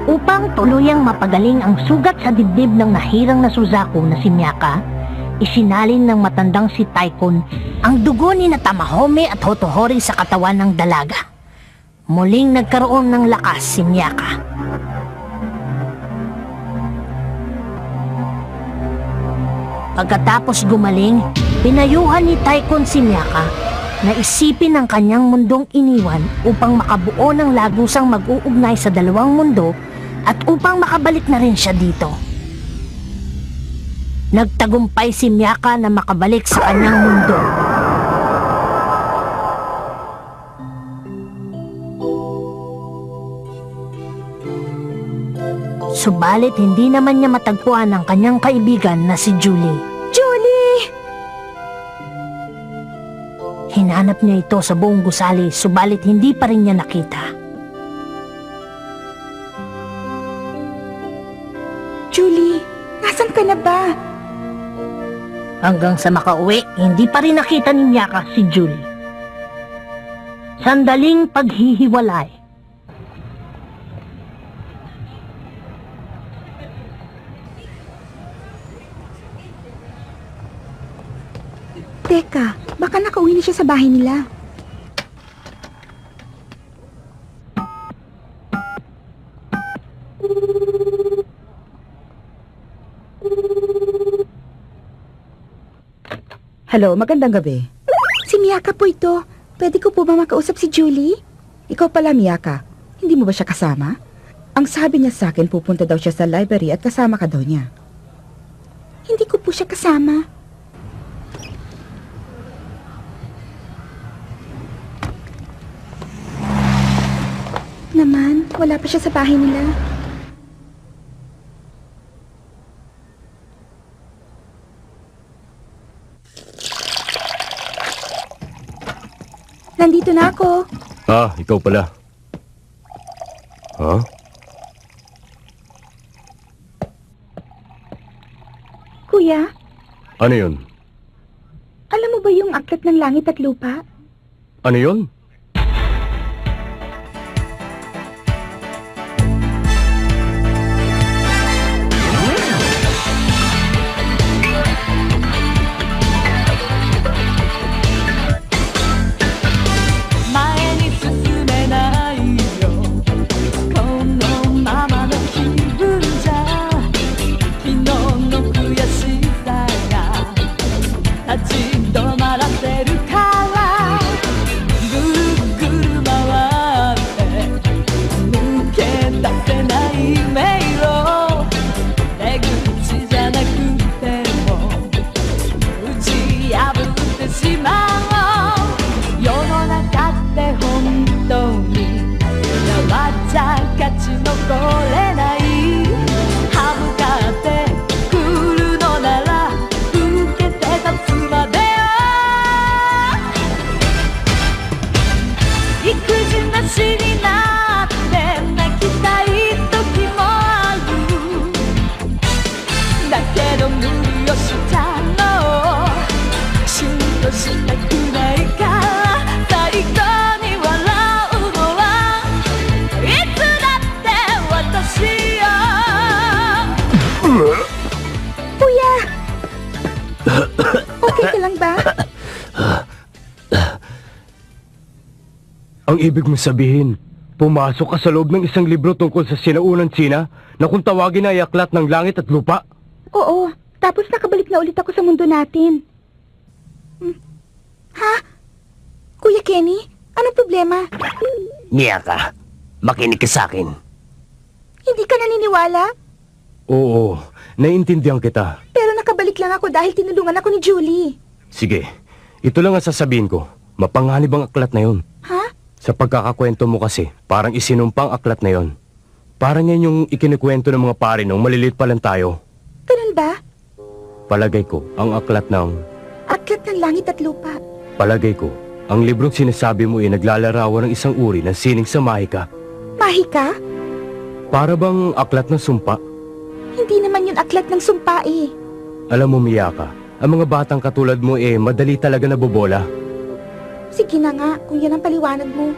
Upang tuluyang mapagaling ang sugat sa dibdib ng nahirang na Suzaku na si Miyaka, isinalin ng matandang si Taikon ang dugo ni Tamahome at Hotohori sa katawan ng dalaga. Muling nagkaroon ng lakas si Miyaka. Pagkatapos gumaling, pinayuhan ni Taikon si Miyaka na isipin ang kanyang mundong iniwan upang makabuo ng lagusang mag-uugnay sa dalawang mundo at upang makabalik na rin siya dito. Nagtagumpay si Miyaka na makabalik sa kanyang mundo. Subalit hindi naman niya matagpuan ang kanyang kaibigan na si Julie. Julie! Hinanap niya ito sa buong gusali, subalit hindi pa rin niya nakita. Julie, nasan ka na ba? Hanggang sa makauwi, hindi pa rin nakita ni Miyaka si Julie. Sandaling paghihiwalay. Teka, baka nakauwi na siya sa bahay nila. Hello, magandang gabi. Si Miyaka po ito. Pwede ko po ba makausap si Julie? Ikaw pala, Miyaka. Hindi mo ba siya kasama? Ang sabi niya sa akin, pupunta daw siya sa library at kasama ka daw niya. Hindi ko po siya kasama. Naman, wala pa siya sa bahay nila. Nandito na ako. Ikaw pala. Kuya, Ano yun? alam mo ba yung aklat ng langit at lupa? Ano yun? Kuya! Okay ka lang ba? Ang ibig mo sabihin, pumasok ka sa loob ng isang libro tungkol sa sinaunang Tsina na kung tawagin ay aklat ng langit at lupa? Oo, tapos nakabalik na ulit ako sa mundo natin. Ha? Kuya Kenny, anong problema? Miyaka, makinig ka sa akin. Hindi ka naniniwala? Oo, naiintindihan kita. Pero nakabalik lang ako dahil tinulungan ako ni Julie. Sige, ito lang ang sasabihin ko. Mapanganib ang aklat na yun. Ha? Sa pagkakakwento mo kasi, parang isinumpang aklat na yon. Parang yan yung ikinikwento ng mga pare nung maliliit pa lang tayo. Ganun ba? Palagay ko, ang aklat ng... Aklat ng langit at lupa. Palagay ko, ang librong sinasabi mo ay naglalarawan ng isang uri ng sining sa mahika. Mahika? Para bang aklat ng sumpa? Hindi naman yun aklat ng sumpa eh. Alam mo, Miyaka, ang mga batang katulad mo madali talaga nabobola. Sige na nga, kung yan ang paliwanag mo.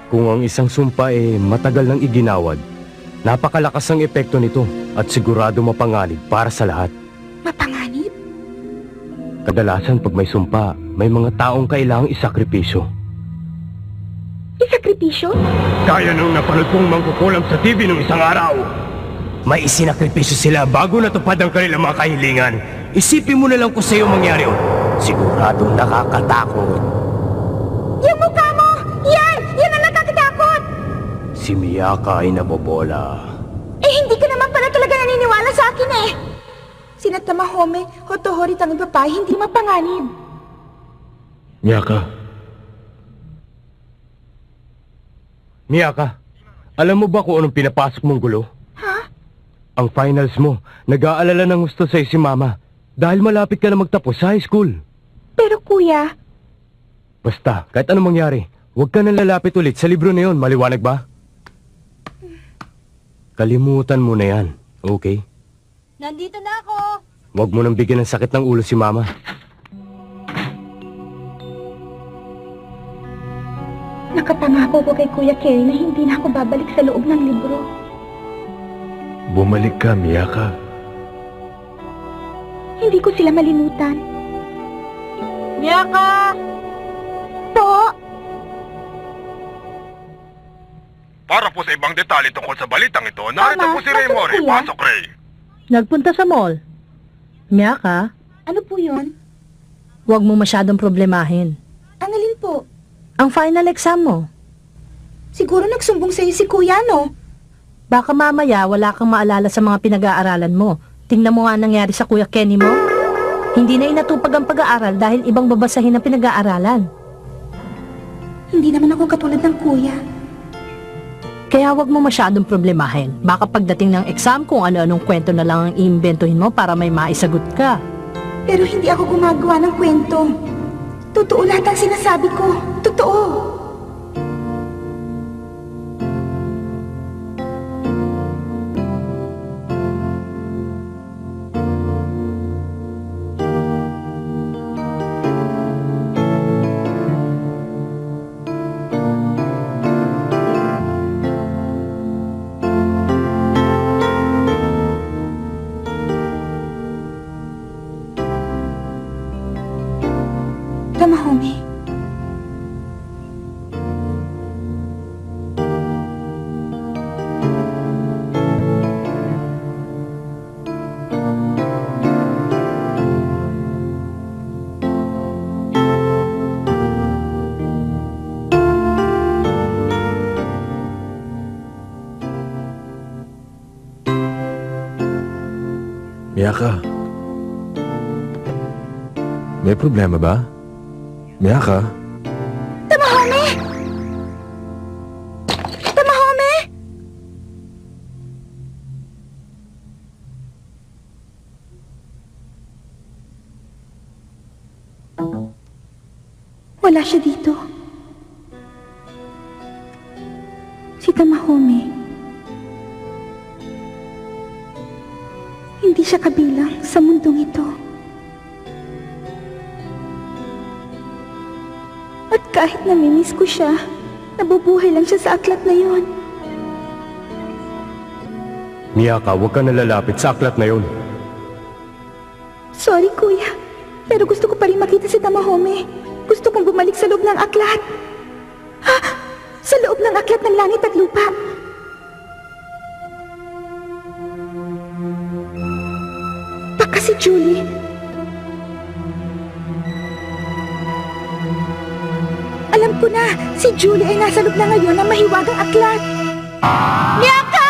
Kung ang isang sumpa matagal nang iginawad, napakalakas ang epekto nito at sigurado mapanganib para sa lahat. Mapanganib? Kadalasan pag may sumpa, may mga taong kailangang isakripisyo. Isakripisyo? Kaya nung napanood kong mangkukulam sa TV nung isang araw. May isinakripisyo sila bago natupad ang kanilang mga kahilingan. Isipin mo na lang kung sa'yo mangyari yun. Siguradong nakakatakot. Yung mukha mo! Yan! Yan ang nakakatakot! Si Miyaka ay nabobola. Eh, hindi ka naman pala talaga naniniwala sa akin eh! Sina Tamahome, Hotohori, Tanging Babae, hindi mapanganib. Miyaka, alam mo ba kung anong pinapasok mong gulo? Ha? Ang finals mo, nag-aalala ng gusto sa'yo si Mama dahil malapit ka na magtapos sa high school. Pero kuya, Basta, kahit anong mangyari, huwag ka nang lalapit ulit sa libro na yon, maliwanag ba? Kalimutan mo na yan, okay? Nandito na ako! Huwag mo nang bigyan ng sakit ng ulo si Mama. nakapangako ko kay Kuya Kerry na hindi na ako babalik sa loob ng libro. Bumalik ka, Miyaka. Hindi ko sila malimutan. Miyaka! Po! Para po sa ibang detalye tungkol sa balitang ito, narito Mama, po si Ray nasaan Mori. kuya? Pasok, Ray. Nagpunta sa mall. Miyaka, Ano po yun? huwag mo masyadong problemahin. Ang alin po? Ang final exam mo. Siguro nagsumbong sa'yo si Kuya, no? Baka mamaya wala kang maalala sa mga pinag-aaralan mo. Tingnan mo nga nangyari sa Kuya Kenny mo. Hindi na inatupag ang pag-aaral dahil ibang babasahin ang pinag-aaralan. Hindi naman ako katulad ng Kuya. Kaya huwag mo masyadong problemahin. Baka pagdating ng exam kung ano-anong kwento na lang ang iimbentohin mo para may maisagot ka. Pero hindi ako gumagawa ng kwento. Totoo lahat ang sinasabi ko. Totoo. Tamahome. Miyaka. May problema ba? Miyaka? Tamahome! Tamahome! Wala siya dito. Si Tamahome. Hindi siya kabilang sa mundong ito. At kahit namimiss ko siya, nabubuhay lang siya sa aklat na yon. Miyaka, huwag ka nalalapit sa aklat na yon. Sorry, Kuya. Pero gusto ko pa rin makita si Tamahome. Gusto kong bumalik sa loob ng aklat. Ha? Sa loob ng aklat ng langit at lupa. Baka si Julie. Alam ko na, si Julie ay nasa loob na ngayon ng mahiwagang aklat. Miyaka!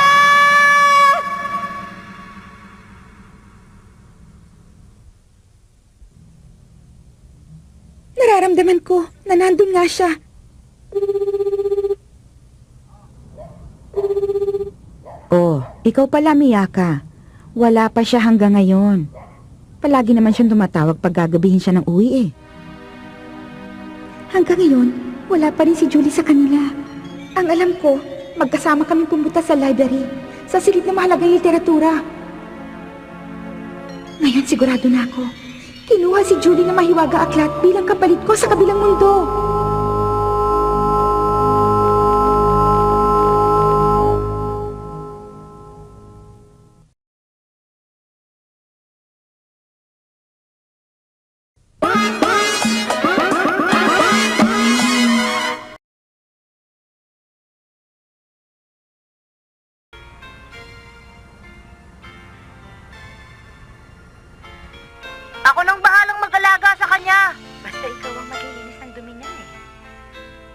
Nararamdaman ko na nandun nga siya. Oh, ikaw pala, Miyaka. Wala pa siya hanggang ngayon. Palagi naman siyang tumatawag pag gagabihin siya ng uwi eh. Hanggang ngayon, wala pa rin si Julie sa kanila. Ang alam ko, magkasama kami pumunta sa library, sa silid na mahalagang literatura. Ngayon sigurado na ako. Kinuha si Julie na mahiwaga aklat bilang kapalit ko sa kabilang mundo.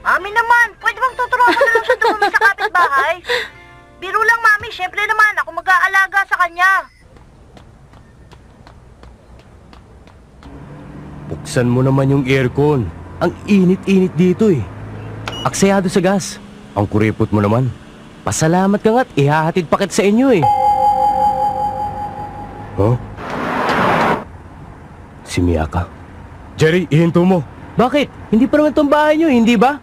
Mami naman, pwede bang tuturuan ko na lang siya dumumi sa kapitbahay? Biro lang, Mami. Siyempre naman, ako mag-aalaga sa kanya. Buksan mo naman yung aircon. Ang init-init dito eh. Aksayado sa gas. Ang kuripot mo naman. Pasalamat ka nga't ihahatid pa kita sa inyo eh. Huh? Si Miyaka. Jerry, ihinto mo. Bakit? Hindi pa naman itong bahay nyo, hindi ba?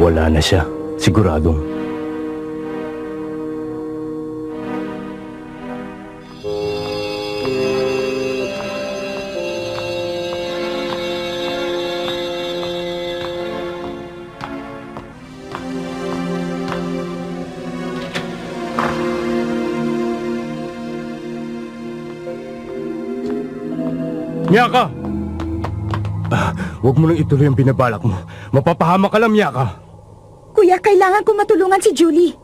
Wala na siya. Siguradong. Miyaka! Huwag mo nang ituloy ang binabalak mo. Mapapahama ka lang, Miyaka. Kuya, kailangan ko matulungan si Julie.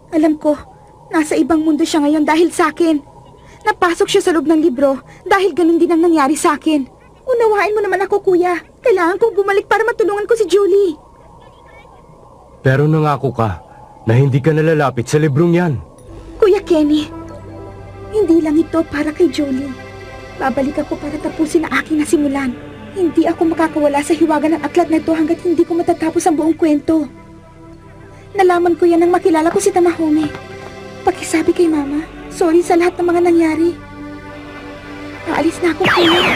Alam ko, nasa ibang mundo siya ngayon dahil sa akin. Napasok siya sa loob ng libro dahil ganun din ang nangyari sa akin. Unawain mo naman ako, kuya. Kailangan kong bumalik para matulungan ko si Julie. Pero nangako ka na hindi ka nalalapit sa librong yan. Kuya Kenny, hindi lang ito para kay Julie. Babalik ako para tapusin ang aking nasimulan. Hindi ako makakawala sa hiwaga ng aklat na ito hanggat hindi ko matatapos ang buong kwento. Nalaman ko yan nang makilala ko si Tamahome. Pakisabi kay Mama, sorry sa lahat ng mga nangyari. Aalis na ako, kuya.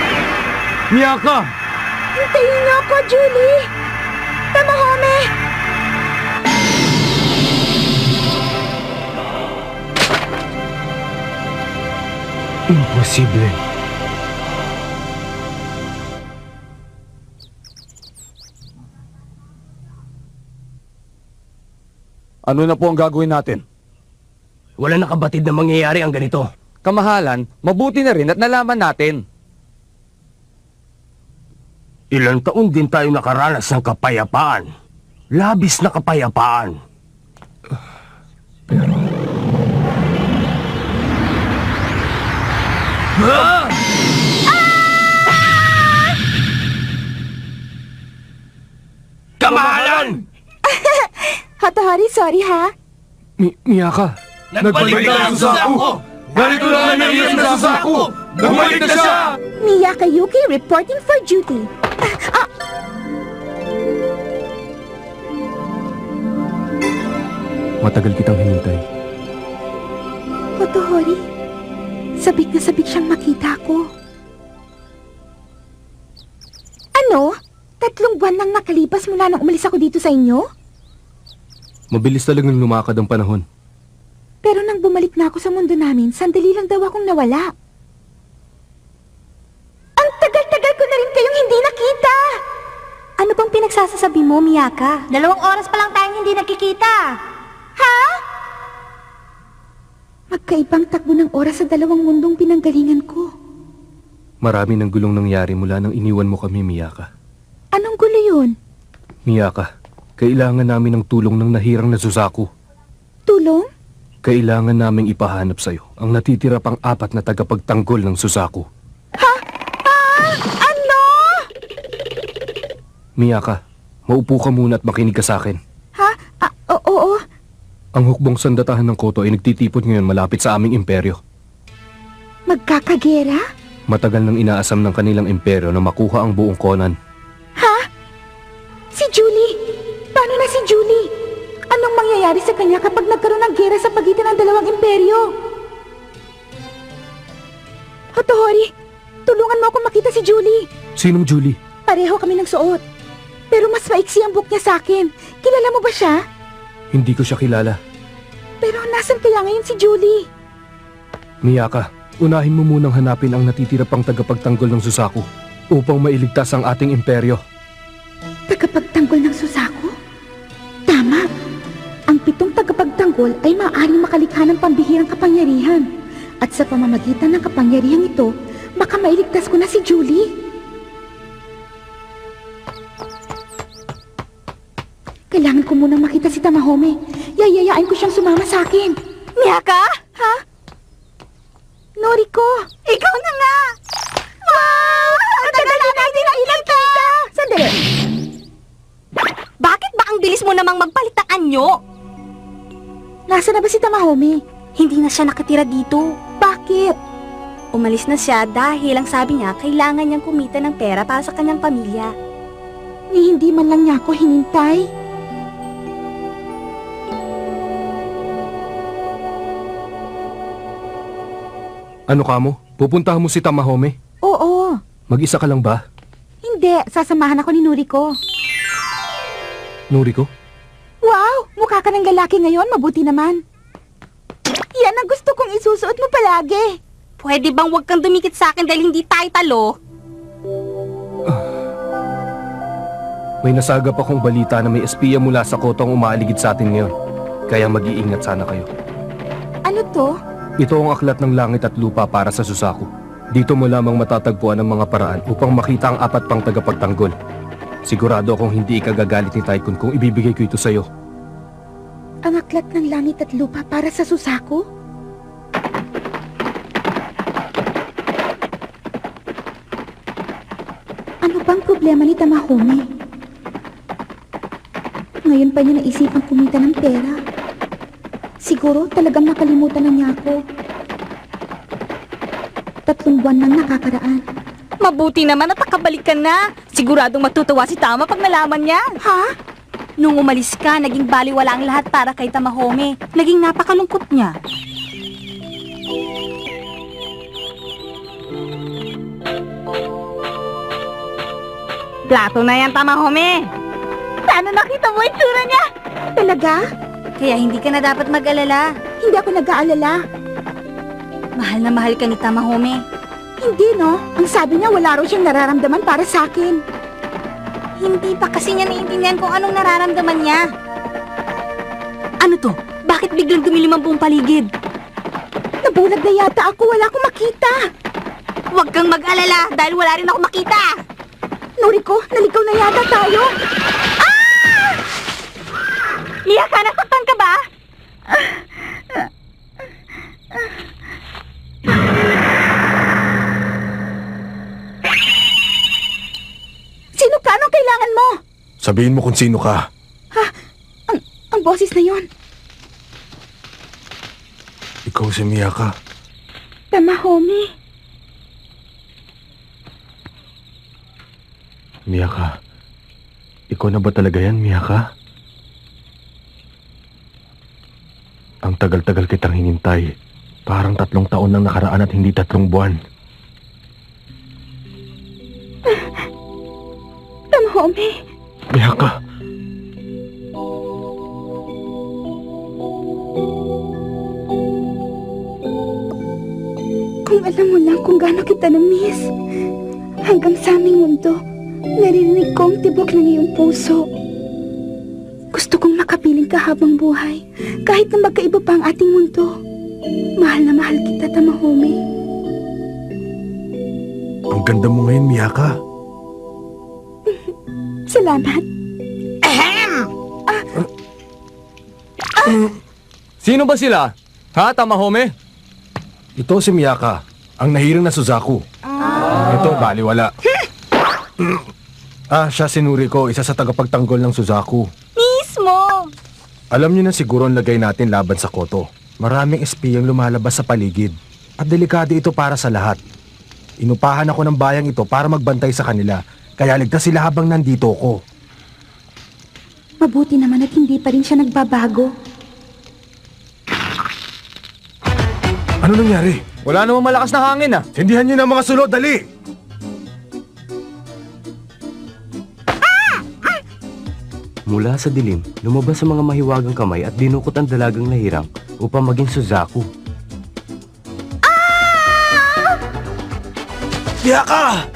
Miyaka! Hintayin niyo ako, Julie! Tamahome! Imposible. Ano na po ang gagawin natin? Wala nakabatid na mangyayari ang ganito. Kamahalan, mabuti na rin at nalaman natin. Ilang taon din tayo nakaranas ng kapayapaan. Labis na kapayapaan. Kamahalan! Hatahari, sorry ha. Miyaka! Nagbalik na ang Suzaku! Narito na ang nangyayari sa Suzaku! Bumalik na siya! Miyaka Yuki reporting for duty. Matagal kitang hinintay. Hotohori, sabik na sabik siyang makita ko. Ano? 3 buwan nang nakalipas mula nang umalis ako dito sa inyo? Mabilis talagang lumakad ang panahon. Pero nang bumalik na ako sa mundo namin, sandali lang daw akong nawala. Ang tagal-tagal ko na rin kayong hindi nakita! Ano bang pinagsasasabi mo, Miyaka? 2 oras pa lang tayong hindi nakikita. Ha? Magkaibang takbo ng oras sa 2 mundong pinanggalingan ko. Marami ng gulong nangyari mula nang iniwan mo kami, Miyaka. Anong gulo yun? Miyaka, kailangan namin ng tulong ng nahirang na Suzaku. Tulong? Kailangan naming ipahanap sa'yo ang natitira pang 4 na tagapagtanggol ng Suzaku. Ha? Ano? Miyaka, maupo ka muna at makinig ka sa akin. Ha? Oo. Ang hukbong sandatahan ng Koto ay nagtitipon ngayon malapit sa aming imperyo. Magkakagera? Matagal nang inaasam ng kanilang imperyo na makuha ang buong konan. Ha? Si Julie? Paano na si Julie? Anong mangyayari sa kanya kapag nagkaroon ng gera sa pagitan ng 2 imperyo? Hotohori, tulungan mo ako makita si Julie. Sinong Julie? Pareho kami nagsuot. Pero mas maiksi ang buhok niya sa akin. Kilala mo ba siya? Hindi ko siya kilala. Pero nasan kaya ngayon si Julie? Miyaka, unahin mo munang hanapin ang natitira pang tagapagtanggol ng Suzaku upang mailigtas ang ating imperyo. Tagapagtanggol ng Suzaku? Tama. Ang 7 tagapagtanggol ay maaaring makalikha ng pambihirang kapangyarihan. At sa pamamagitan ng kapangyarihang ito, baka mailigtas ko na si Julie. Kailangan ko munang makita si Tamahome. Yayayain ko siyang sumama sa akin. Miyaka? Ha? Noriko! Ikaw na nga! Wow! Ang tagal natin nakita! Sandali! Bakit ba ang bilis mo namang magpalit ng anyo? Nasa na ba si Tamahome? Hindi na siya nakatira dito. Bakit? Umalis na siya dahil ang sabi niya kailangan niyang kumita ng pera para sa kanyang pamilya. Hindi man lang niya ako hinintay. Ano ka mo? Pupuntahan mo si Tamahome? Oo. Mag-isa ka lang ba? Hindi, sasamahan ako ni Noriko. Noriko? Wow! Mukha ka ng lalaki ngayon, mabuti naman. Yan ang gusto kong isusuot mo palagi. Pwede bang huwag kang dumikit sa akin dahil hindi tayo talo? May nasagap akong balita na may espiya mula sa Koto ang umaaligid sa atin ngayon. Kaya mag-iingat sana kayo. Ano to? Ito ang aklat ng langit at lupa para sa Suzaku. Dito mo lamang matatagpuan ang mga paraan upang makita ang 4 pang tagapagtanggol. Sigurado akong hindi ikagagalit ni Tycoon kung ibibigay ko ito sa'yo. Ang aklat ng langit at lupa para sa Suzaku? Ano bang problema ni Tamahome? Ngayon pa niya naisipang kumita ng pera. Siguro talagang nakalimutan na niya ako. 3 buwan nang nakakaraan. Mabuti naman at nakabalik ka na. Siguradong matutuwa si Tama pag nalaman niya. Ha? Nung umalis ka, naging baliwala ang lahat para kay Tamahome. Naging napakalungkot niya. Plato na yan, Tamahome. Sana nakita mo itsura niya. Talaga? Kaya hindi ka na dapat mag-alala. Hindi ako nag-aalala. Mahal na mahal ka ni Tamahome. Hindi, no? Ang sabi niya wala raw siyang nararamdaman para sa akin. Hindi pa kasi niya naiintindihan kung anong nararamdaman niya. Ano to? Bakit biglang dumilim ang buong paligid? Nabulag na yata ako, wala akong makita. Huwag kang mag-alala dahil wala rin ako makita. Noriko, naligaw na yata tayo. Ah! Miyaka, nasaktan ka ba? Sino ka? Anong kailangan mo? Sabihin mo kung sino ka. Ha? Ang boses na yon. Ikaw si Miyaka. Tamahome. Miyaka. Ikaw na ba talaga yan, Miyaka? Ang tagal-tagal kitang hinintay. Parang 3 taon nang nakaraan at hindi 3 buwan. Tamahome. Miyaka. Kung alam mo lang kung gaano kita na-miss. Hanggang sa aming mundo, narinig ko ang tibok ng iyong puso. Gusto kong makapiling ka habang buhay, kahit na magkaiba pa ang ating mundo. Mahal na mahal kita, Tamahome. Ang ganda mo ngayon, Miyaka. Salamat. Sino ba sila? Ha, Tamahome? Ito si Miyaka, ang nahirang na Suzaku. Ito, baliwala. Siya si Noriko, isa sa tagapagtanggol ng Suzaku. Mismo! Alam niyo na siguro ang lagay natin laban sa Koto. Maraming espiyang lumalabas sa paligid. At delikado ito para sa lahat. Inupahan ako ng bayang ito para magbantay sa kanila. Kaya ligtas sila habang nandito ko. Mabuti naman at hindi pa rin siya nagbabago. Ano nangyari? Wala namang malakas na hangin ah. Tindihan niyo na mga sulod, dali! Mula sa dilim, lumabas ang mga mahiwagang kamay at dinukot ang dalagang nahirang upang maging Suzaku. Miyaka!